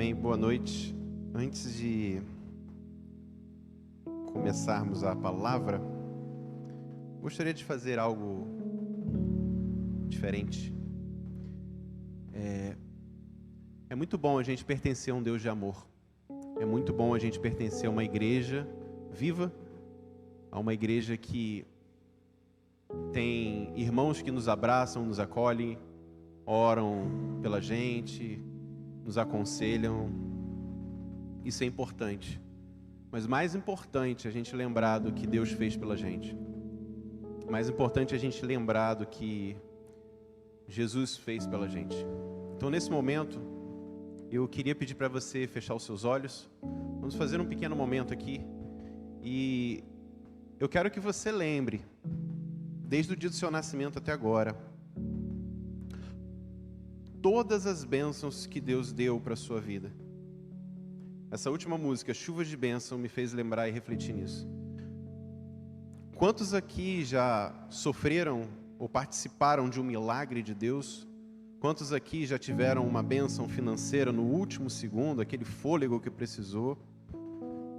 Amém, boa noite. Antes de começarmos a palavra, gostaria de fazer algo diferente. É muito bom a gente pertencer a um Deus de amor. É muito bom a gente pertencer a uma igreja viva, a uma igreja que tem irmãos que nos abraçam, nos acolhem, oram pela gente, nos aconselham. Isso é importante. Mas mais importante é a gente lembrar do que Deus fez pela gente. Mais importante é a gente lembrar do que Jesus fez pela gente. Então, nesse momento, eu queria pedir para você fechar os seus olhos. Vamos fazer um pequeno momento aqui. E eu quero que você lembre, desde o dia do seu nascimento até agora, todas as bênçãos que Deus deu para a sua vida. Essa última música, Chuvas de Bênção, me fez lembrar e refletir nisso. Quantos aqui já sofreram ou participaram de um milagre de Deus? Quantos aqui já tiveram uma bênção financeira no último segundo, aquele fôlego que precisou?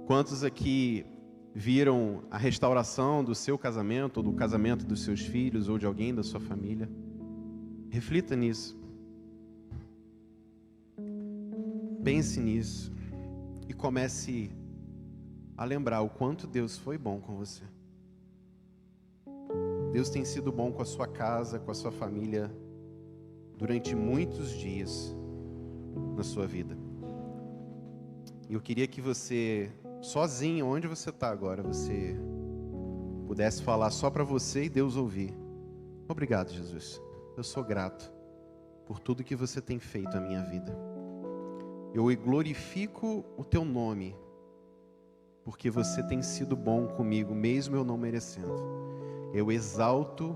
Quantos aqui viram a restauração do seu casamento, ou do casamento dos seus filhos, ou de alguém da sua família? Reflita nisso. Pense nisso. E comece a lembrar o quanto Deus foi bom com você. Deus tem sido bom com a sua casa, com a sua família, durante muitos dias na sua vida. E eu queria que você, sozinho, onde você está agora, você pudesse falar só para você e Deus ouvir. Obrigado, Jesus. Eu sou grato por tudo que você tem feito na minha vida. Eu glorifico o teu nome, porque você tem sido bom comigo, mesmo eu não merecendo. Eu exalto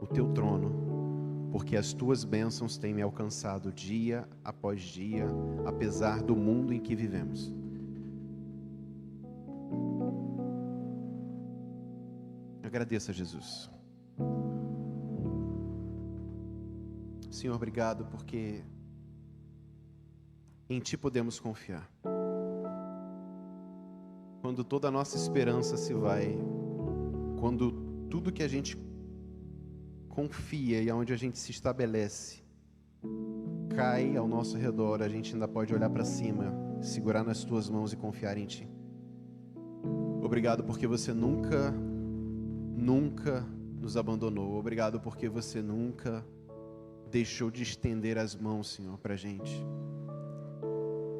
o teu trono, porque as tuas bênçãos têm me alcançado dia após dia, apesar do mundo em que vivemos. Agradeça, Jesus. Senhor, obrigado, porque em Ti podemos confiar. Quando toda a nossa esperança se vai, quando tudo que a gente confia e aonde a gente se estabelece cai ao nosso redor, a gente ainda pode olhar para cima, segurar nas Tuas mãos e confiar em Ti. Obrigado porque você nunca nos abandonou. Obrigado porque você nunca deixou de estender as mãos, Senhor, para a gente.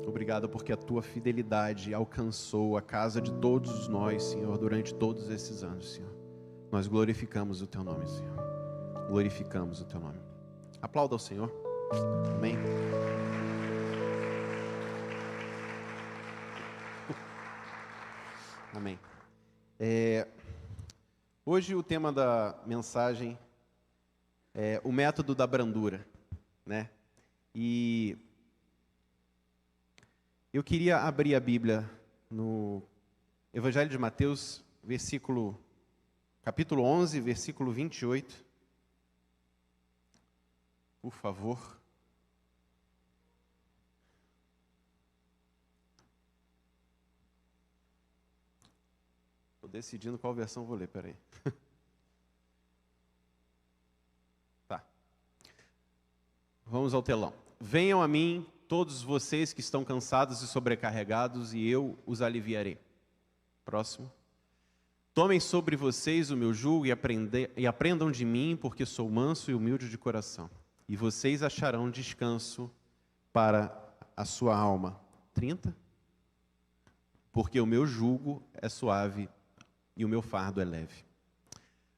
Obrigado porque a Tua fidelidade alcançou a casa de todos nós, Senhor, durante todos esses anos, Senhor. Nós glorificamos o Teu nome, Senhor. Glorificamos o Teu nome. Aplauda ao Senhor. Amém. Amém. Hoje o tema da mensagem é o método da brandura, né? E eu queria abrir a Bíblia no Evangelho de Mateus, capítulo 11, versículo 28. Por favor. Estou decidindo qual versão vou ler, peraí. Tá. Vamos ao telão. Venham a mim todos vocês que estão cansados e sobrecarregados, e eu os aliviarei. Próximo. Tomem sobre vocês o meu jugo e aprendam de mim, porque sou manso e humilde de coração. E vocês acharão descanso para a sua alma. 30. Porque o meu jugo é suave e o meu fardo é leve.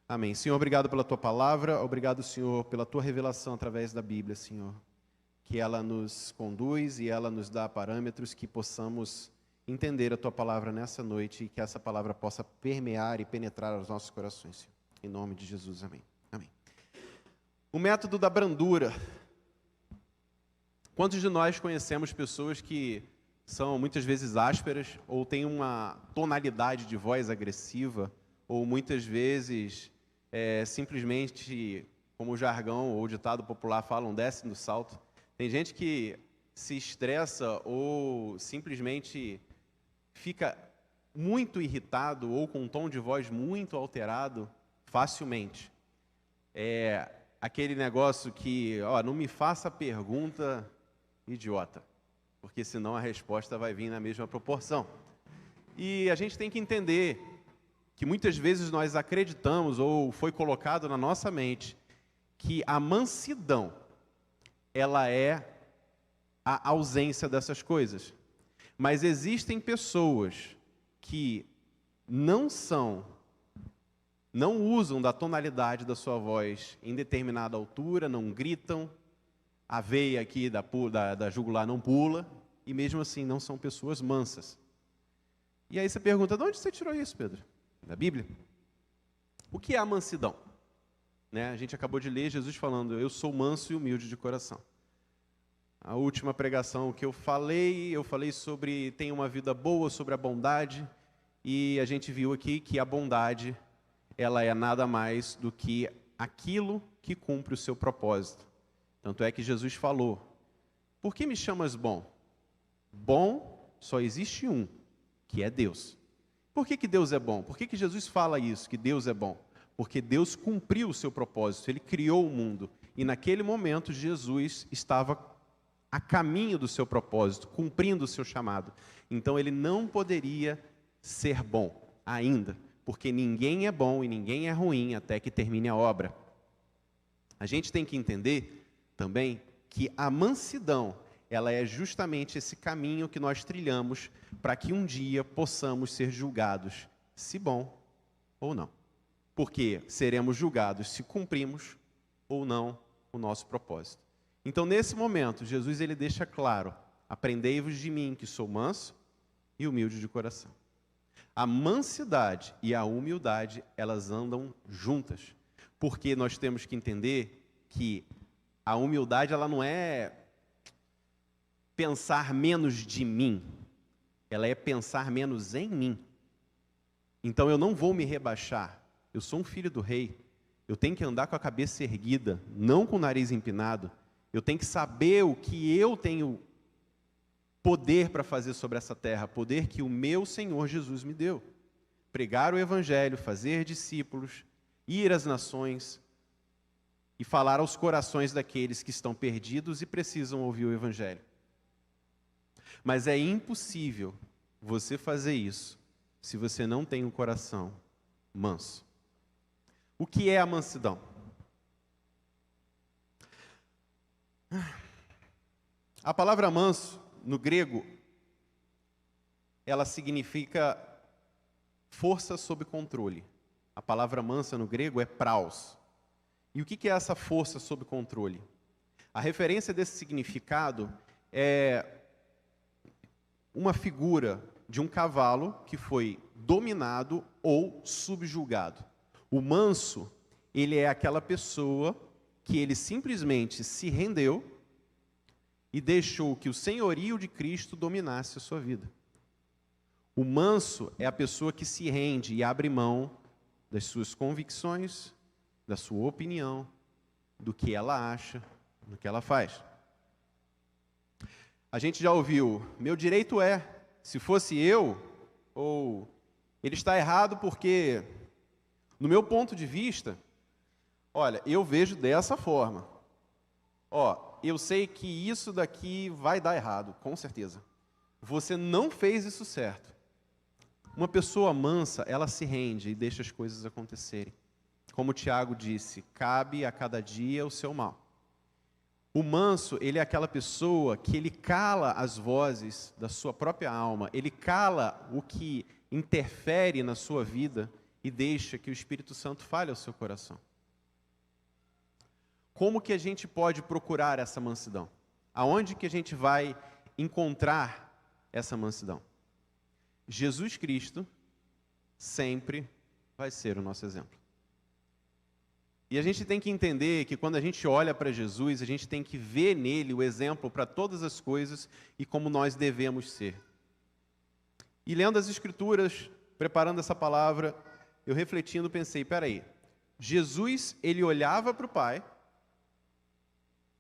Amém. Senhor, obrigado pela Tua palavra. Obrigado, Senhor, pela Tua revelação através da Bíblia, Senhor. Que ela nos conduz e ela nos dá parâmetros que possamos entender a Tua palavra nessa noite e que essa palavra possa permear e penetrar os nossos corações, Senhor. Em nome de Jesus, amém. Amém. O método da brandura. Quantos de nós conhecemos pessoas que são muitas vezes ásperas ou têm uma tonalidade de voz agressiva ou muitas vezes simplesmente, como o jargão ou o ditado popular falam, descem do salto? Tem gente que se estressa ou simplesmente fica muito irritado ou com um tom de voz muito alterado facilmente. É aquele negócio que, não me faça pergunta idiota, porque senão a resposta vai vir na mesma proporção. E a gente tem que entender que muitas vezes nós acreditamos, ou foi colocado na nossa mente, que a mansidão, ela é a ausência dessas coisas. Mas existem pessoas que não usam da tonalidade da sua voz em determinada altura, não gritam, a veia aqui da jugular não pula, e mesmo assim não são pessoas mansas. E aí você pergunta, de onde você tirou isso, Pedro? Da Bíblia. O que é a mansidão? A gente acabou de ler Jesus falando, eu sou manso e humilde de coração. A última pregação que eu falei sobre ter uma vida boa, sobre a bondade, e a gente viu aqui que a bondade, ela é nada mais do que aquilo que cumpre o seu propósito. Tanto é que Jesus falou, por que me chamas bom? Bom só existe um, que é Deus. Por que Deus é bom? Por que Jesus fala isso, que Deus é bom? Porque Deus cumpriu o seu propósito, Ele criou o mundo. E naquele momento Jesus estava a caminho do seu propósito, cumprindo o seu chamado. Então Ele não poderia ser bom ainda, porque ninguém é bom e ninguém é ruim até que termine a obra. A gente tem que entender também que a mansidão, ela é justamente esse caminho que nós trilhamos para que um dia possamos ser julgados, se bom ou não. Porque seremos julgados se cumprimos ou não o nosso propósito. Então, nesse momento, Jesus ele deixa claro, aprendei-vos de mim, que sou manso e humilde de coração. A mansidade e a humildade, elas andam juntas. Porque nós temos que entender que a humildade, ela não é pensar menos de mim, ela é pensar menos em mim. Então eu não vou me rebaixar, eu sou um filho do rei, eu tenho que andar com a cabeça erguida, não com o nariz empinado, eu tenho que saber o que eu tenho poder para fazer sobre essa terra, poder que o meu Senhor Jesus me deu. Pregar o Evangelho, fazer discípulos, ir às nações e falar aos corações daqueles que estão perdidos e precisam ouvir o Evangelho. Mas é impossível você fazer isso se você não tem um coração manso. O que é a mansidão? A palavra manso, no grego, ela significa força sob controle. A palavra mansa no grego é praus. E o que é essa força sob controle? A referência desse significado é uma figura de um cavalo que foi dominado ou subjugado. O manso, ele é aquela pessoa que ele simplesmente se rendeu e deixou que o senhorio de Cristo dominasse a sua vida. O manso é a pessoa que se rende e abre mão das suas convicções, da sua opinião, do que ela acha, do que ela faz. A gente já ouviu, meu direito é, se fosse eu, ou ele está errado porque, no meu ponto de vista, olha, eu vejo dessa forma. Eu sei que isso daqui vai dar errado, com certeza. Você não fez isso certo. Uma pessoa mansa, ela se rende e deixa as coisas acontecerem. Como Tiago disse, cabe a cada dia o seu mal. O manso, ele é aquela pessoa que ele cala as vozes da sua própria alma, ele cala o que interfere na sua vida e deixa que o Espírito Santo fale ao seu coração. Como que a gente pode procurar essa mansidão? Aonde que a gente vai encontrar essa mansidão? Jesus Cristo sempre vai ser o nosso exemplo. E a gente tem que entender que quando a gente olha para Jesus, a gente tem que ver nele o exemplo para todas as coisas e como nós devemos ser. E lendo as Escrituras, preparando essa palavra, eu refletindo pensei, peraí, Jesus, ele olhava para o Pai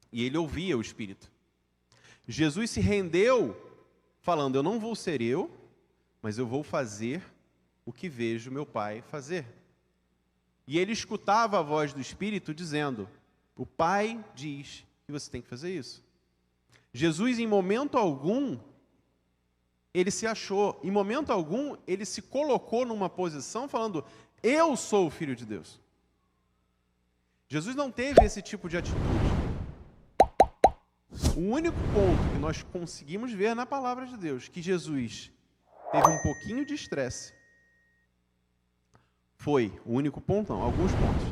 e ele ouvia o Espírito. Jesus se rendeu falando, eu não vou ser eu, mas eu vou fazer o que vejo meu Pai fazer. E ele escutava a voz do Espírito dizendo, o Pai diz que você tem que fazer isso. Jesus, em momento algum, ele se achou, em momento algum, ele se colocou numa posição falando, eu sou o Filho de Deus. Jesus não teve esse tipo de atitude. O único ponto que nós conseguimos ver na palavra de Deus, que Jesus teve um pouquinho de estresse, foi, o único ponto não, alguns pontos,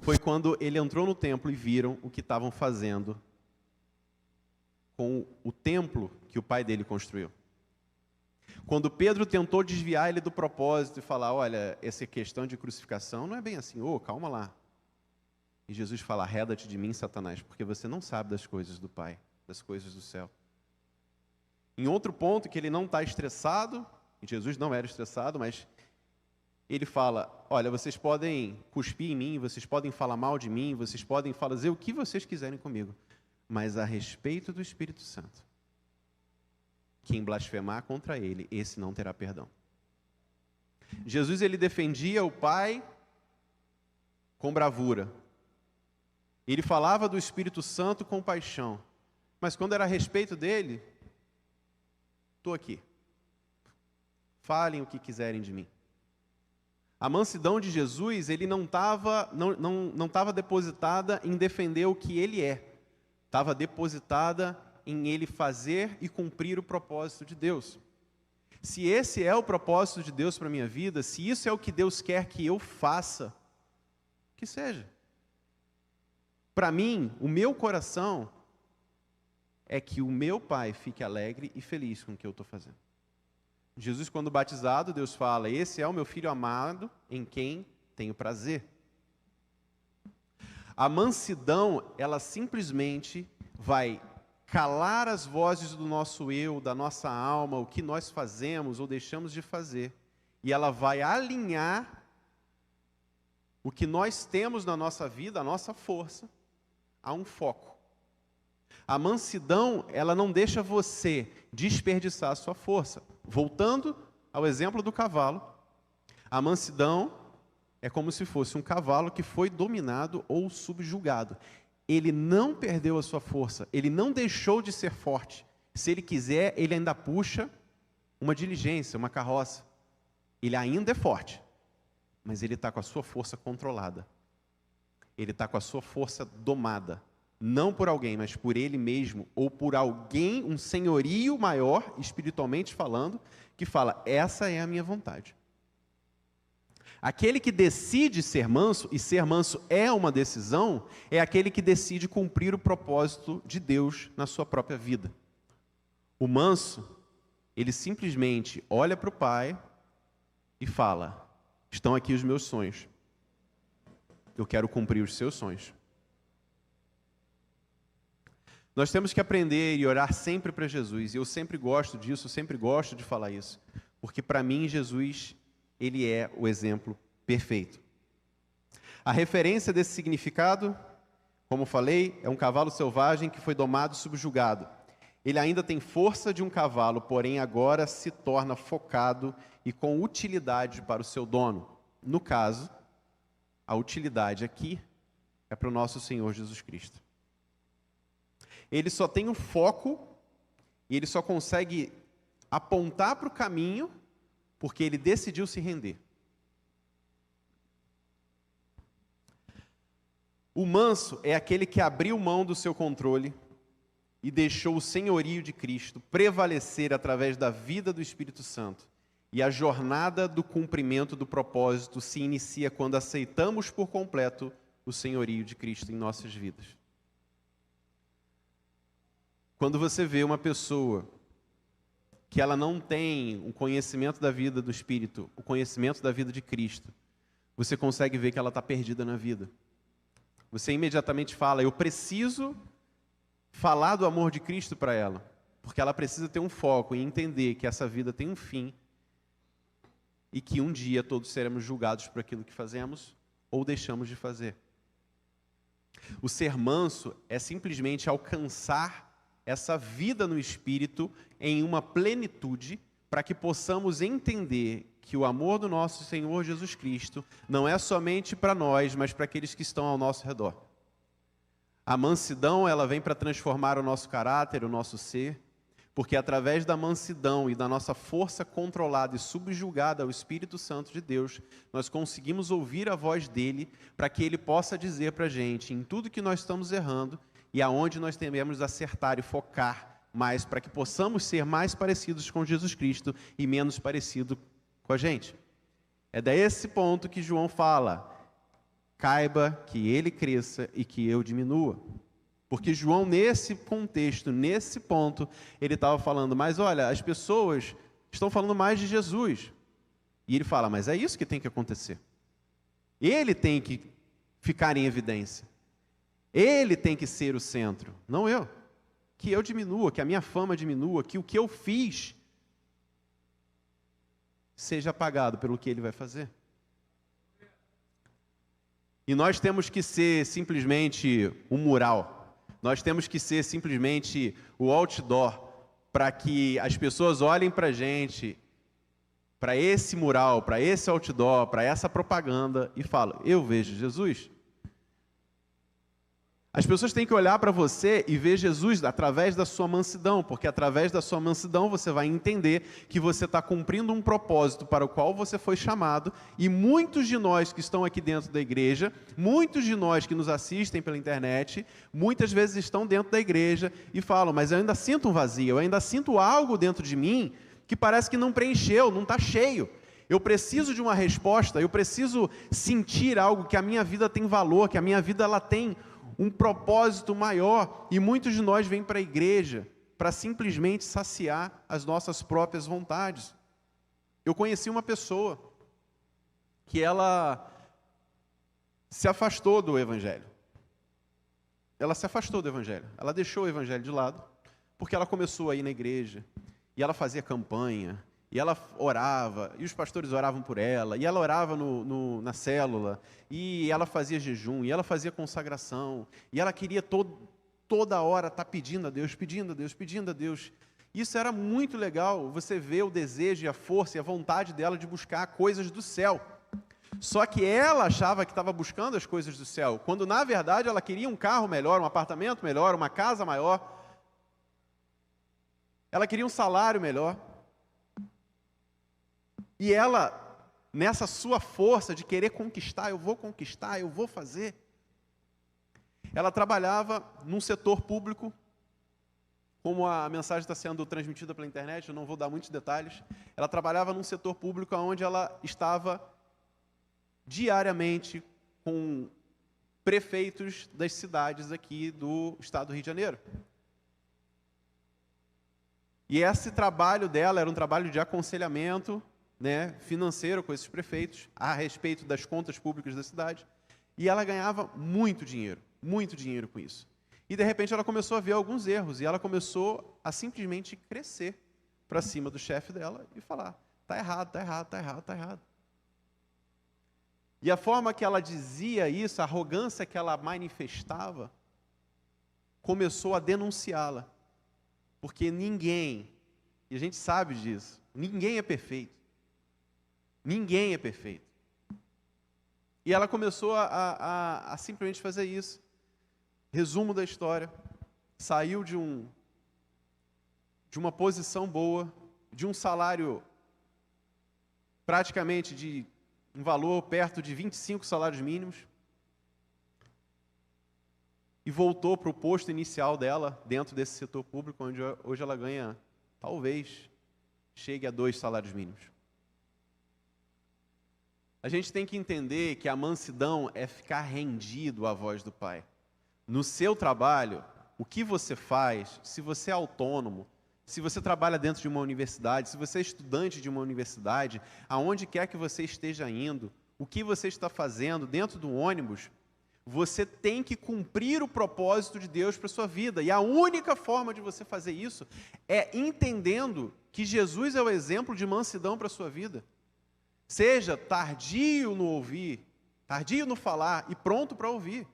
foi quando ele entrou no templo e viram o que estavam fazendo com o templo que o pai dele construiu. Quando Pedro tentou desviar ele do propósito e falar, olha, essa questão de crucificação não é bem assim, calma lá. E Jesus fala, arreda-te de mim, Satanás, porque você não sabe das coisas do Pai, das coisas do céu. Em outro ponto, que ele não está estressado, e Jesus não era estressado, mas ele fala, olha, vocês podem cuspir em mim, vocês podem falar mal de mim, vocês podem fazer o que vocês quiserem comigo, mas a respeito do Espírito Santo, quem blasfemar contra ele, esse não terá perdão. Jesus, ele defendia o Pai com bravura. Ele falava do Espírito Santo com paixão. Mas quando era a respeito dele, estou aqui. Falem o que quiserem de mim. A mansidão de Jesus, ele não estava depositada em defender o que ele é. Estava depositada em ele fazer e cumprir o propósito de Deus. Se esse é o propósito de Deus para a minha vida, se isso é o que Deus quer que eu faça, que seja. Para mim, o meu coração é que o meu Pai fique alegre e feliz com o que eu estou fazendo. Jesus, quando batizado, Deus fala, esse é o meu Filho amado, em quem tenho prazer. A mansidão, ela simplesmente vai calar as vozes do nosso eu, da nossa alma, o que nós fazemos ou deixamos de fazer, e ela vai alinhar o que nós temos na nossa vida, a nossa força, a um foco. A mansidão, ela não deixa você desperdiçar a sua força. Voltando ao exemplo do cavalo, a mansidão é como se fosse um cavalo que foi dominado ou subjugado. Ele não perdeu a sua força, ele não deixou de ser forte. Se ele quiser, ele ainda puxa uma diligência, uma carroça. Ele ainda é forte, mas ele está com a sua força controlada. Ele está com a sua força domada. Não por alguém, mas por ele mesmo, ou por alguém, um senhorio maior, espiritualmente falando, que fala, essa é a minha vontade. Aquele que decide ser manso, e ser manso é uma decisão, é aquele que decide cumprir o propósito de Deus na sua própria vida. O manso, ele simplesmente olha para o Pai e fala, estão aqui os meus sonhos. Eu quero cumprir os seus sonhos. Nós temos que aprender e orar sempre para Jesus, e eu sempre gosto disso, eu sempre gosto de falar isso, porque para mim Jesus, ele é o exemplo perfeito. A referência desse significado, como falei, é um cavalo selvagem que foi domado e subjugado. Ele ainda tem força de um cavalo, porém agora se torna focado e com utilidade para o seu dono. No caso, a utilidade aqui é para o nosso Senhor Jesus Cristo. Ele só tem um foco e ele só consegue apontar para o caminho porque ele decidiu se render. O manso é aquele que abriu mão do seu controle e deixou o senhorio de Cristo prevalecer através da vida do Espírito Santo. E a jornada do cumprimento do propósito se inicia quando aceitamos por completo o senhorio de Cristo em nossas vidas. Quando você vê uma pessoa que ela não tem o conhecimento da vida do Espírito, o conhecimento da vida de Cristo, você consegue ver que ela está perdida na vida. Você imediatamente fala, eu preciso falar do amor de Cristo para ela, porque ela precisa ter um foco em entender que essa vida tem um fim e que um dia todos seremos julgados por aquilo que fazemos ou deixamos de fazer. O ser manso é simplesmente alcançar essa vida no Espírito em uma plenitude, para que possamos entender que o amor do nosso Senhor Jesus Cristo não é somente para nós, mas para aqueles que estão ao nosso redor. A mansidão, ela vem para transformar o nosso caráter, o nosso ser, porque através da mansidão e da nossa força controlada e subjugada ao Espírito Santo de Deus, nós conseguimos ouvir a voz dele, para que ele possa dizer para a gente em tudo que nós estamos errando e aonde nós devemos acertar e focar mais, para que possamos ser mais parecidos com Jesus Cristo e menos parecido com a gente. É desse ponto que João fala: caiba que ele cresça e que eu diminua. Porque João, nesse contexto, nesse ponto, ele estava falando, mas olha, as pessoas estão falando mais de Jesus. E ele fala, mas é isso que tem que acontecer. Ele tem que ficar em evidência. Ele tem que ser o centro, não eu. Que eu diminua, que a minha fama diminua, que o que eu fiz seja apagado pelo que ele vai fazer. E nós temos que ser simplesmente um mural. Nós temos que ser simplesmente o outdoor, para que as pessoas olhem para a gente, para esse mural, para esse outdoor, para essa propaganda e falem, eu vejo Jesus. As pessoas têm que olhar para você e ver Jesus através da sua mansidão, porque através da sua mansidão você vai entender que você está cumprindo um propósito para o qual você foi chamado, e muitos de nós que estão aqui dentro da igreja, muitos de nós que nos assistem pela internet, muitas vezes estão dentro da igreja e falam, mas eu ainda sinto um vazio, eu ainda sinto algo dentro de mim que parece que não preencheu, não está cheio. Eu preciso de uma resposta, eu preciso sentir algo, que a minha vida tem valor, que a minha vida ela tem um propósito maior, e muitos de nós vêm para a igreja para simplesmente saciar as nossas próprias vontades. Eu conheci uma pessoa que ela se afastou do Evangelho. Ela se afastou do Evangelho. Ela deixou o Evangelho de lado, porque ela começou a ir na igreja, e ela fazia campanha, e ela orava, e os pastores oravam por ela, e ela orava na célula, e ela fazia jejum, e ela fazia consagração, e ela queria toda hora estar pedindo a Deus, pedindo a Deus, pedindo a Deus. Isso era muito legal, você vê o desejo e a força e a vontade dela de buscar coisas do céu. Só que ela achava que estava buscando as coisas do céu, quando na verdade ela queria um carro melhor, um apartamento melhor, uma casa maior. Ela queria um salário melhor. E ela, nessa sua força de querer conquistar, eu vou fazer. Ela trabalhava num setor público, como a mensagem está sendo transmitida pela internet, eu não vou dar muitos detalhes. Ela trabalhava num setor público onde ela estava diariamente com prefeitos das cidades aqui do estado do Rio de Janeiro. E esse trabalho dela era um trabalho de aconselhamento, financeiro com esses prefeitos, a respeito das contas públicas da cidade, e ela ganhava muito dinheiro com isso. E de repente ela começou a ver alguns erros, e ela começou a simplesmente crescer para cima do chefe dela e falar, está errado, está errado, está errado, está errado. E a forma que ela dizia isso, a arrogância que ela manifestava, começou a denunciá-la. Porque ninguém, e a gente sabe disso, ninguém é perfeito. Ninguém é perfeito. E ela começou a simplesmente fazer isso. Resumo da história, saiu de uma posição boa, de um salário praticamente de um valor perto de 25 salários mínimos, e voltou para o posto inicial dela, dentro desse setor público, onde hoje ela ganha, talvez, chegue a 2 salários mínimos. A gente tem que entender que a mansidão é ficar rendido à voz do Pai. No seu trabalho, o que você faz, se você é autônomo, se você trabalha dentro de uma universidade, se você é estudante de uma universidade, aonde quer que você esteja indo, o que você está fazendo dentro do ônibus, você tem que cumprir o propósito de Deus para a sua vida. E a única forma de você fazer isso é entendendo que Jesus é o exemplo de mansidão para a sua vida. Seja tardio no ouvir, tardio no falar e pronto para ouvir.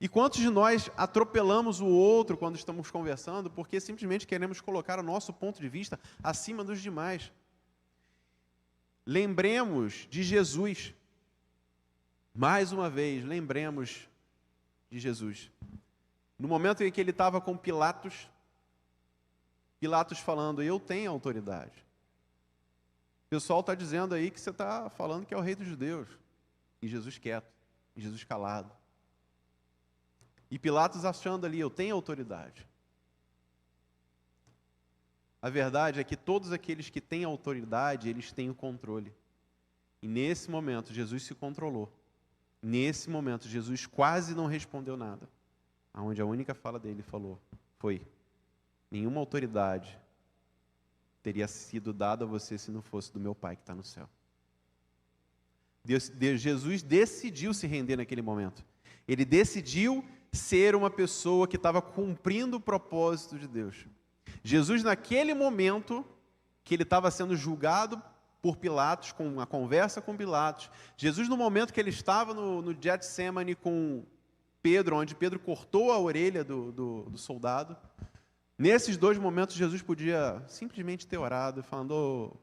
E quantos de nós atropelamos o outro quando estamos conversando porque simplesmente queremos colocar o nosso ponto de vista acima dos demais? Lembremos de Jesus. Mais uma vez, lembremos de Jesus. No momento em que ele estava com Pilatos, Pilatos falando, eu tenho autoridade. O pessoal está dizendo aí que você está falando que é o rei dos judeus. E Jesus quieto, e Jesus calado. E Pilatos achando ali, eu tenho autoridade. A verdade é que todos aqueles que têm autoridade, eles têm o controle. E nesse momento, Jesus se controlou. Nesse momento, Jesus quase não respondeu nada. Onde a única fala dele foi, nenhuma autoridade teria sido dada a você se não fosse do meu Pai que está no céu. Jesus decidiu se render naquele momento. Ele decidiu ser uma pessoa que estava cumprindo o propósito de Deus. Jesus, naquele momento que ele estava sendo julgado por Pilatos, com uma conversa com Pilatos, Jesus, no momento que ele estava no Getsemane com Pedro, onde Pedro cortou a orelha do soldado, nesses dois momentos Jesus podia simplesmente ter orado, falando,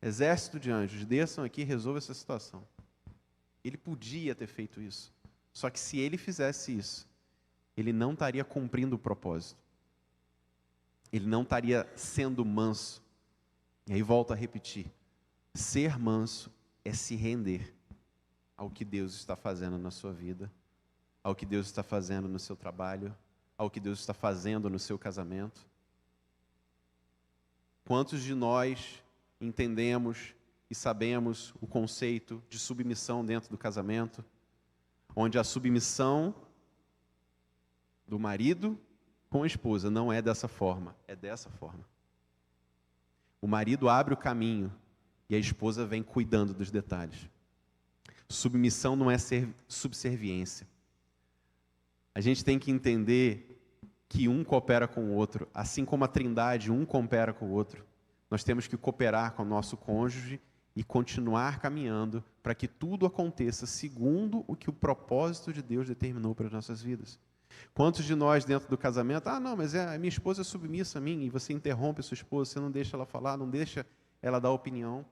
exército de anjos, desçam aqui e resolvam essa situação. Ele podia ter feito isso. Só que se ele fizesse isso, ele não estaria cumprindo o propósito. Ele não estaria sendo manso. E aí volto a repetir, ser manso é se render ao que Deus está fazendo na sua vida, ao que Deus está fazendo no seu trabalho, ao que Deus está fazendo no seu casamento. Quantos de nós entendemos e sabemos o conceito de submissão dentro do casamento, onde a submissão do marido com a esposa não é dessa forma, é dessa forma. O marido abre o caminho e a esposa vem cuidando dos detalhes. Submissão não é subserviência. A gente tem que entender que um coopera com o outro, assim como a Trindade, um coopera com o outro. Nós temos que cooperar com o nosso cônjuge e continuar caminhando para que tudo aconteça segundo o que o propósito de Deus determinou para as nossas vidas. Quantos de nós dentro do casamento, não, mas a minha esposa é submissa a mim, e você interrompe a sua esposa, você não deixa ela falar, não deixa ela dar opinião.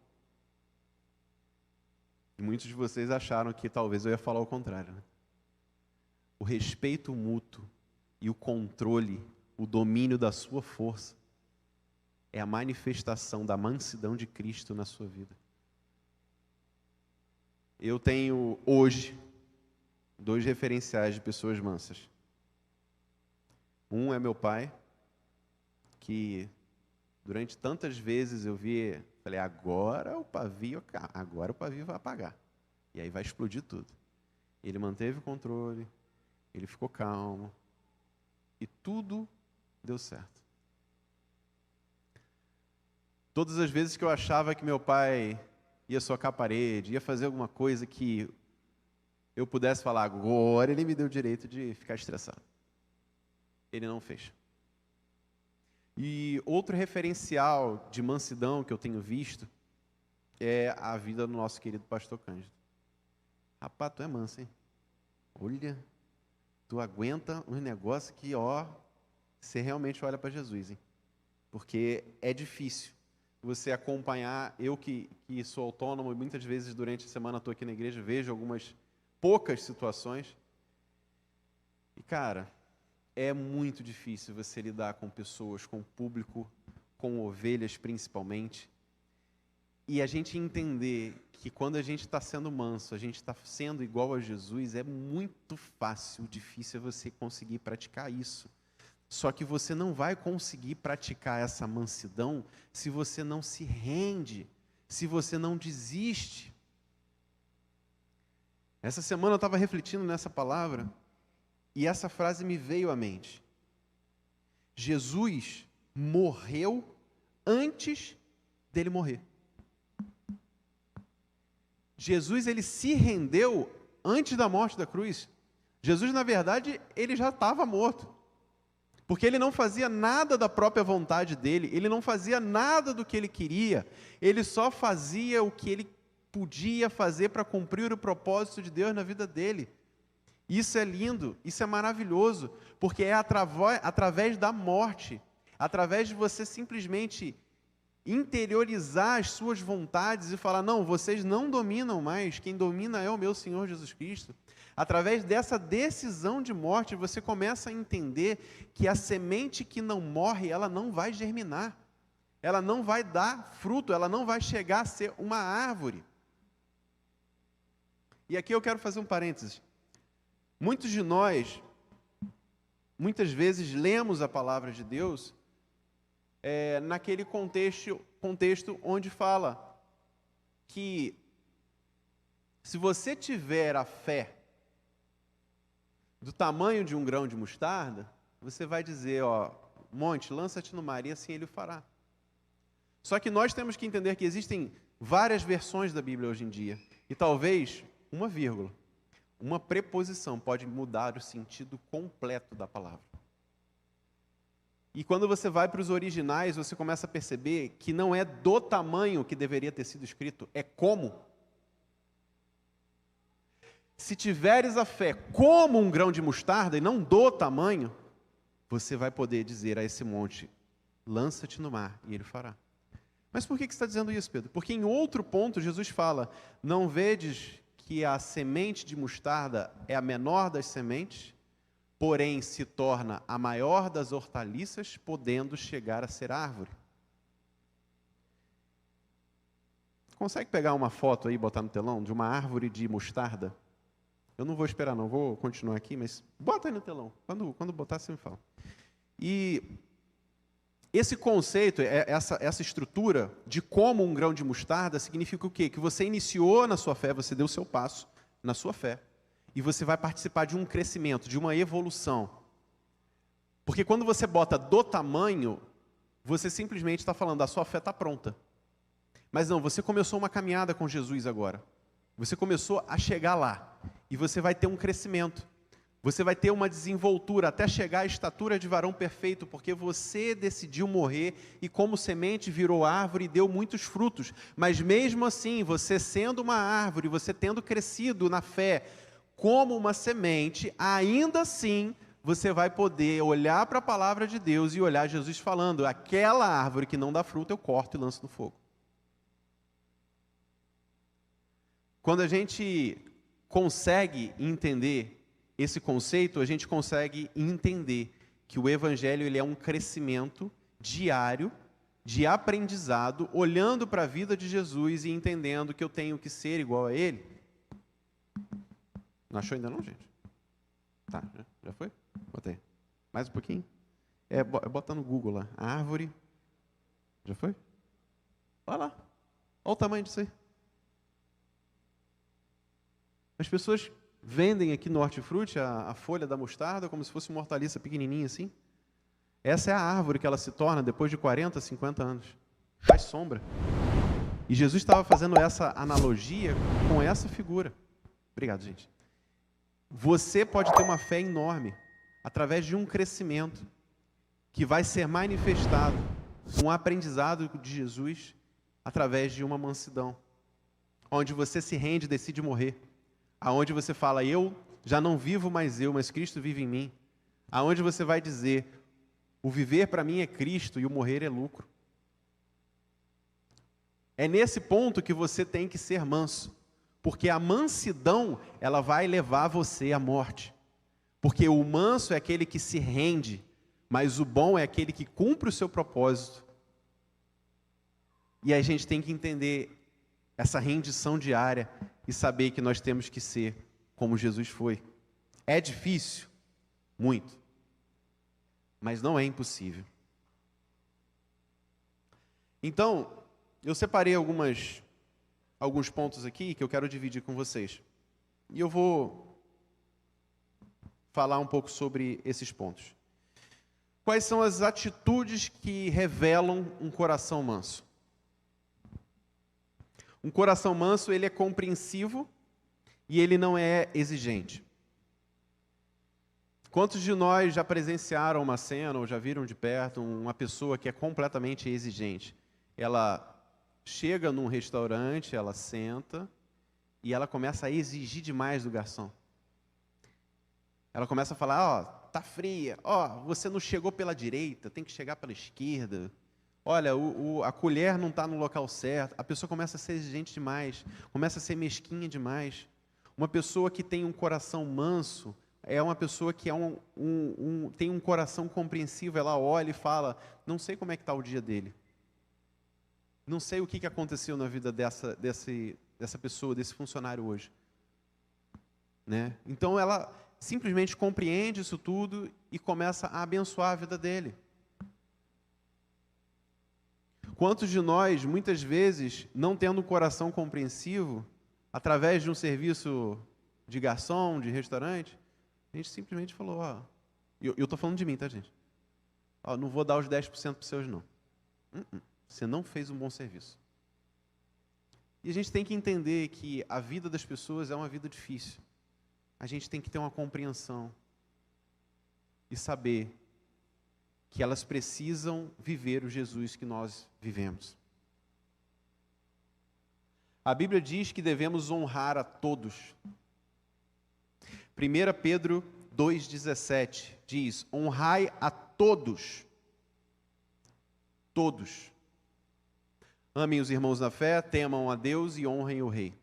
E muitos de vocês acharam que talvez eu ia falar o contrário, né? O respeito mútuo e o controle, o domínio da sua força, é a manifestação da mansidão de Cristo na sua vida. Eu tenho hoje 2 referenciais de pessoas mansas. Um é meu pai, que durante tantas vezes eu falei, agora o pavio vai apagar. E aí vai explodir tudo. Ele manteve o controle, ele ficou calmo, e tudo deu certo. Todas as vezes que eu achava que meu pai ia socar a parede, ia fazer alguma coisa que eu pudesse falar, agora ele me deu o direito de ficar estressado. Ele não fez. E outro referencial de mansidão que eu tenho visto é a vida do nosso querido pastor Cândido. Rapaz, tu é manso, hein? Olha, tu aguenta um negócio que, você realmente olha para Jesus, hein? Porque é difícil você acompanhar, eu que sou autônomo, e muitas vezes durante a semana estou aqui na igreja, vejo algumas poucas situações, e cara, é muito difícil você lidar com pessoas, com público, com ovelhas principalmente, e a gente entender que quando a gente está sendo manso, a gente está sendo igual a Jesus, é muito fácil, difícil você conseguir praticar isso. Só que você não vai conseguir praticar essa mansidão se você não se rende, se você não desiste. Essa semana eu estava refletindo nessa palavra e essa frase me veio à mente. Jesus morreu antes dele morrer. Jesus, ele se rendeu antes da morte da cruz. Jesus, na verdade, ele já estava morto. Porque ele não fazia nada da própria vontade dele, ele não fazia nada do que ele queria, ele só fazia o que ele podia fazer para cumprir o propósito de Deus na vida dele. Isso é lindo, isso é maravilhoso, porque é através da morte, através de você simplesmente interiorizar as suas vontades e falar, não, vocês não dominam mais, quem domina é o meu Senhor Jesus Cristo. Através dessa decisão de morte, você começa a entender que a semente que não morre, ela não vai germinar, ela não vai dar fruto, ela não vai chegar a ser uma árvore. E aqui eu quero fazer um parênteses. Muitos de nós, muitas vezes, lemos a palavra de Deus naquele contexto onde fala que se você tiver a fé do tamanho de um grão de mostarda, você vai dizer, ó, monte, lança-te no mar, e assim ele o fará. Só que nós temos que entender que existem várias versões da Bíblia hoje em dia, e talvez uma vírgula, uma preposição pode mudar o sentido completo da palavra. E quando você vai para os originais, você começa a perceber que não é do tamanho que deveria ter sido escrito, é como. Se tiveres a fé como um grão de mostarda e não do tamanho, você vai poder dizer a esse monte, lança-te no mar, e ele fará. Mas por que você está dizendo isso, Pedro? Porque em outro ponto Jesus fala, não vedes que a semente de mostarda é a menor das sementes, porém se torna a maior das hortaliças, podendo chegar a ser árvore. Consegue pegar uma foto aí e botar no telão de uma árvore de mostarda? Eu não vou esperar não, vou continuar aqui, mas bota aí no telão. Quando botar, você me fala. E esse conceito, essa estrutura de como um grão de mostarda, significa o quê? Que você iniciou na sua fé, você deu o seu passo na sua fé, e você vai participar de um crescimento, de uma evolução. Porque quando você bota do tamanho, você simplesmente está falando, a sua fé está pronta. Mas não, você começou uma caminhada com Jesus agora. Você começou a chegar lá. E você vai ter um crescimento. Você vai ter uma desenvoltura até chegar à estatura de varão perfeito, porque você decidiu morrer e como semente virou árvore e deu muitos frutos. Mas mesmo assim, você sendo uma árvore, você tendo crescido na fé como uma semente, ainda assim você vai poder olhar para a palavra de Deus e olhar Jesus falando, aquela árvore que não dá fruto eu corto e lanço no fogo. Quando a gente consegue entender esse conceito, a gente consegue entender que o Evangelho ele é um crescimento diário de aprendizado, olhando para a vida de Jesus e entendendo que eu tenho que ser igual a Ele. Não achou ainda não, gente? Tá, já foi? Botei. Mais um pouquinho? Bota no Google lá. Árvore. Já foi? Olha lá. Olha o tamanho disso aí. As pessoas vendem aqui no hortifruti a folha da mostarda como se fosse uma hortaliça pequenininha assim. Essa é a árvore que ela se torna depois de 40, 50 anos. Faz sombra. E Jesus estava fazendo essa analogia com essa figura. Obrigado, gente. Você pode ter uma fé enorme através de um crescimento que vai ser manifestado, um aprendizado de Jesus através de uma mansidão, onde você se rende e decide morrer. Aonde você fala, eu já não vivo mais eu, mas Cristo vive em mim. Aonde você vai dizer, o viver para mim é Cristo e o morrer é lucro. É nesse ponto que você tem que ser manso, porque a mansidão, ela vai levar você à morte. Porque o manso é aquele que se rende, mas o bom é aquele que cumpre o seu propósito. E a gente tem que entender essa rendição diária e saber que nós temos que ser como Jesus foi. É difícil? Muito. Mas não é impossível. Então, eu separei alguns pontos aqui que eu quero dividir com vocês. E eu vou falar um pouco sobre esses pontos. Quais são as atitudes que revelam um coração manso? Um coração manso, ele é compreensivo e ele não é exigente. Quantos de nós já presenciaram uma cena ou já viram de perto uma pessoa que é completamente exigente? Ela chega num restaurante, ela senta e ela começa a exigir demais do garçom. Ela começa a falar, ó, tá fria, ó, você não chegou pela direita, tem que chegar pela esquerda. Olha, a colher não está no local certo. A pessoa começa a ser exigente demais, começa a ser mesquinha demais. Uma pessoa que tem um coração manso é uma pessoa que tem um coração compreensivo. Ela olha e fala, não sei como é que está o dia dele. Não sei o que aconteceu na vida dessa pessoa, desse funcionário hoje. Né? Então ela simplesmente compreende isso tudo e começa a abençoar a vida dele. Quantos de nós, muitas vezes, não tendo um coração compreensivo, através de um serviço de garçom, de restaurante, a gente simplesmente falou, ó, eu estou falando de mim, tá, gente? Ó, não vou dar os 10% para os seus, não. Você não fez um bom serviço. E a gente tem que entender que a vida das pessoas é uma vida difícil. A gente tem que ter uma compreensão e saber que elas precisam viver o Jesus que nós vivemos. A Bíblia diz que devemos honrar a todos. 1 Pedro 2,17 diz, honrai a todos. Todos. Amem os irmãos na fé, temam a Deus e honrem o rei.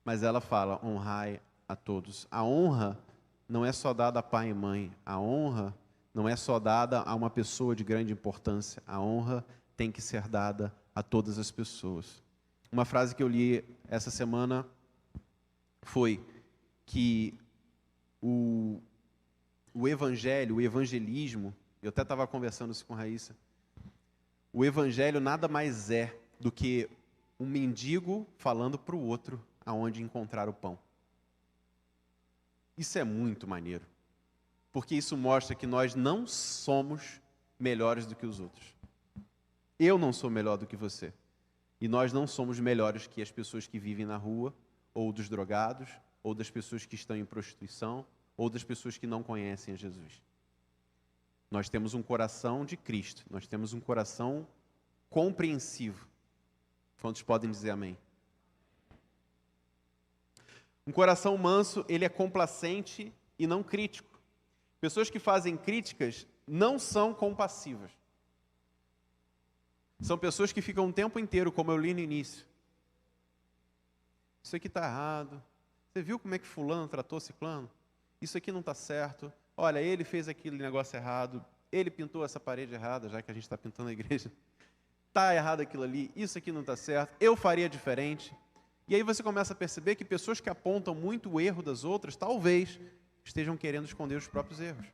Mas ela fala, honrai a todos. A honra não é só dada a pai e mãe. A honra não é só dada a uma pessoa de grande importância. A honra tem que ser dada a todas as pessoas. Uma frase que eu li essa semana foi que o evangelho, o evangelismo, eu até estava conversando isso com a Raíssa, o evangelho nada mais é do que um mendigo falando para o outro aonde encontrar o pão. Isso é muito maneiro, porque isso mostra que nós não somos melhores do que os outros. Eu não sou melhor do que você. E nós não somos melhores que as pessoas que vivem na rua, ou dos drogados, ou das pessoas que estão em prostituição, ou das pessoas que não conhecem a Jesus. Nós temos um coração de Cristo, nós temos um coração compreensivo. Quantos podem dizer amém? Um coração manso, ele é complacente e não crítico. Pessoas que fazem críticas não são compassivas. São pessoas que ficam o tempo inteiro, como eu li no início. Isso aqui está errado. Você viu como é que fulano tratou ciclano? Isso aqui não está certo. Olha, ele fez aquele negócio errado. Ele pintou essa parede errada, já que a gente está pintando a igreja. Está errado aquilo ali. Isso aqui não está certo. Eu faria diferente. E aí você começa a perceber que pessoas que apontam muito o erro das outras, talvez estejam querendo esconder os próprios erros.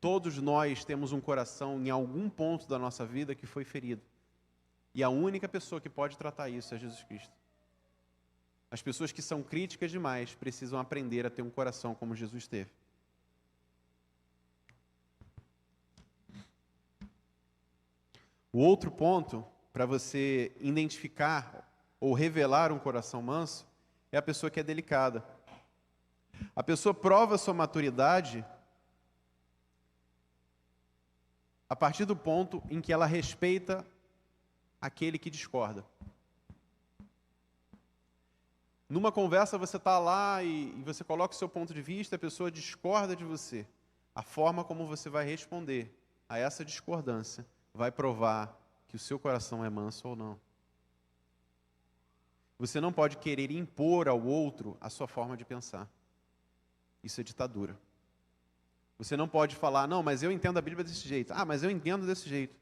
Todos nós temos um coração em algum ponto da nossa vida que foi ferido. E a única pessoa que pode tratar isso é Jesus Cristo. As pessoas que são críticas demais precisam aprender a ter um coração como Jesus teve. O outro ponto, para você identificar ou revelar um coração manso, é a pessoa que é delicada. A pessoa prova sua maturidade a partir do ponto em que ela respeita aquele que discorda. Numa conversa você está lá e você coloca o seu ponto de vista, a pessoa discorda de você. A forma como você vai responder a essa discordância vai provar que o seu coração é manso ou não. Você não pode querer impor ao outro a sua forma de pensar. Isso é ditadura. Você não pode falar, não, mas eu entendo a Bíblia desse jeito. Ah, mas eu entendo desse jeito.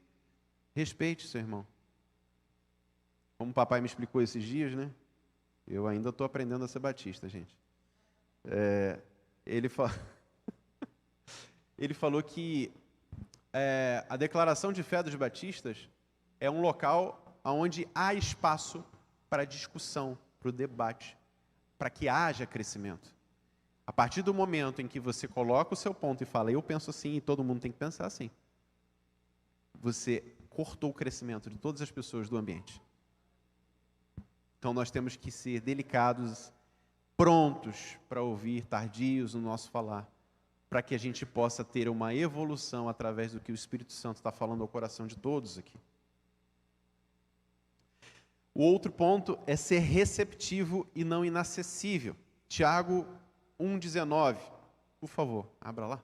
Respeite seu irmão. Como o papai me explicou esses dias, né? Eu ainda estou aprendendo a ser batista, gente. Ele falou que a declaração de fé dos batistas é um local onde há espaço para discussão, para o debate, para que haja crescimento. A partir do momento em que você coloca o seu ponto e fala, eu penso assim e todo mundo tem que pensar assim, você cortou o crescimento de todas as pessoas do ambiente. Então nós temos que ser delicados, prontos para ouvir, tardios no nosso falar, para que a gente possa ter uma evolução através do que o Espírito Santo está falando ao coração de todos aqui. O outro ponto é ser receptivo e não inacessível. Tiago 1:19. Por favor, abra lá.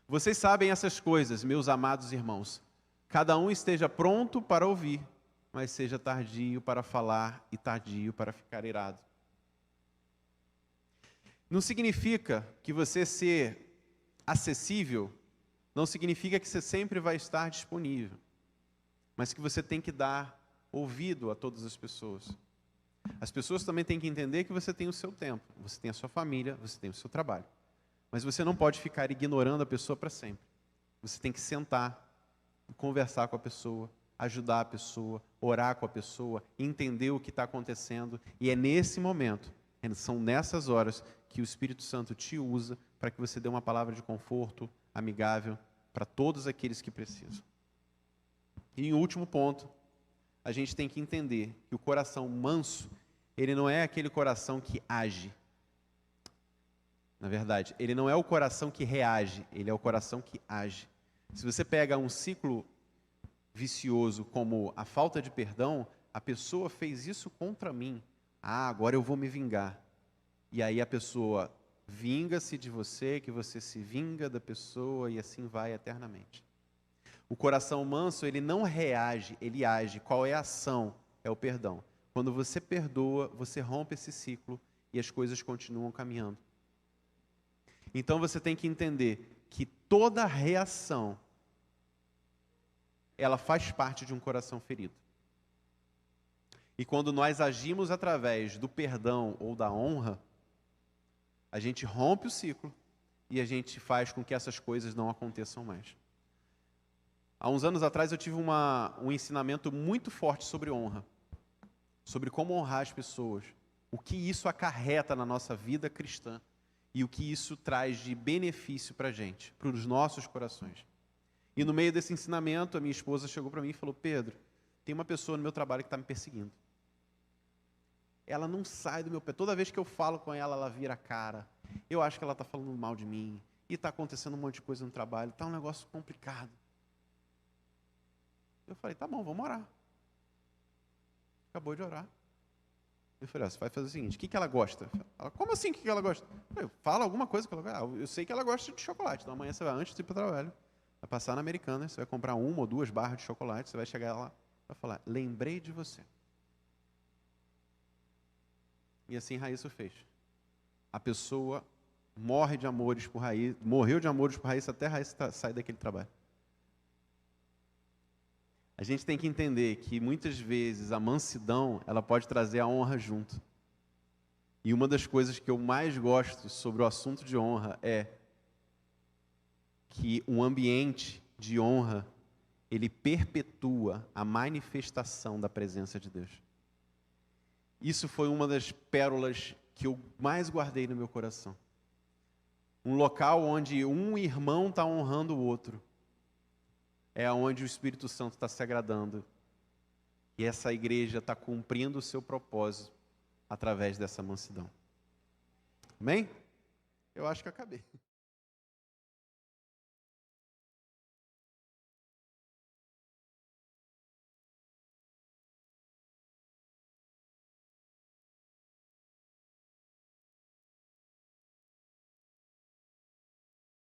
Vocês sabem essas coisas, meus amados irmãos. Cada um esteja pronto para ouvir, mas seja tardio para falar e tardio para ficar irado. Não significa que você ser acessível, não significa que você sempre vai estar disponível, mas que você tem que dar ouvido a todas as pessoas. As pessoas também têm que entender que você tem o seu tempo, você tem a sua família, você tem o seu trabalho. Mas você não pode ficar ignorando a pessoa para sempre. Você tem que sentar, conversar com a pessoa, ajudar a pessoa, orar com a pessoa, entender o que está acontecendo. E é nesse momento, são nessas horas que o Espírito Santo te usa para que você dê uma palavra de conforto, amigável, para todos aqueles que precisam. E em último ponto, a gente tem que entender que o coração manso, ele não é aquele coração que age. Na verdade, ele não é o coração que reage, ele é o coração que age. Se você pega um ciclo vicioso como a falta de perdão, a pessoa fez isso contra mim. Agora eu vou me vingar. E aí a pessoa vinga-se de você, que você se vinga da pessoa e assim vai eternamente. O coração manso, ele não reage, ele age. Qual é a ação? É o perdão. Quando você perdoa, você rompe esse ciclo e as coisas continuam caminhando. Então você tem que entender que toda reação, ela faz parte de um coração ferido. E quando nós agimos através do perdão ou da honra, a gente rompe o ciclo e a gente faz com que essas coisas não aconteçam mais. Há uns anos atrás eu tive um ensinamento muito forte sobre honra, sobre como honrar as pessoas, o que isso acarreta na nossa vida cristã e o que isso traz de benefício para a gente, para os nossos corações. E no meio desse ensinamento, a minha esposa chegou para mim e falou: Pedro, tem uma pessoa no meu trabalho que está me perseguindo. Ela não sai do meu pé. Toda vez que eu falo com ela, ela vira a cara. Eu acho que ela está falando mal de mim. E está acontecendo um monte de coisa no trabalho. Está um negócio complicado. Eu falei, tá bom, vamos orar. Acabou de orar. Eu falei, você vai fazer o seguinte, o que ela gosta? Ela, como assim, o que ela gosta? Eu falei, fala alguma coisa que ela gosta. Eu sei que ela gosta de chocolate. Então amanhã você vai, antes de ir para o trabalho, vai passar na Americanas, você vai comprar 1 ou 2 barras de chocolate, você vai chegar lá e vai falar, lembrei de você. E assim Raíssa fez. A pessoa morreu de amores por Raíssa até Raíssa sair daquele trabalho. A gente tem que entender que muitas vezes a mansidão, ela pode trazer a honra junto. E uma das coisas que eu mais gosto sobre o assunto de honra é que um ambiente de honra, ele perpetua a manifestação da presença de Deus. Isso foi uma das pérolas que eu mais guardei no meu coração. Um local onde um irmão está honrando o outro. É onde o Espírito Santo está se agradando. E essa igreja está cumprindo o seu propósito através dessa mansidão. Amém? Eu acho que acabei.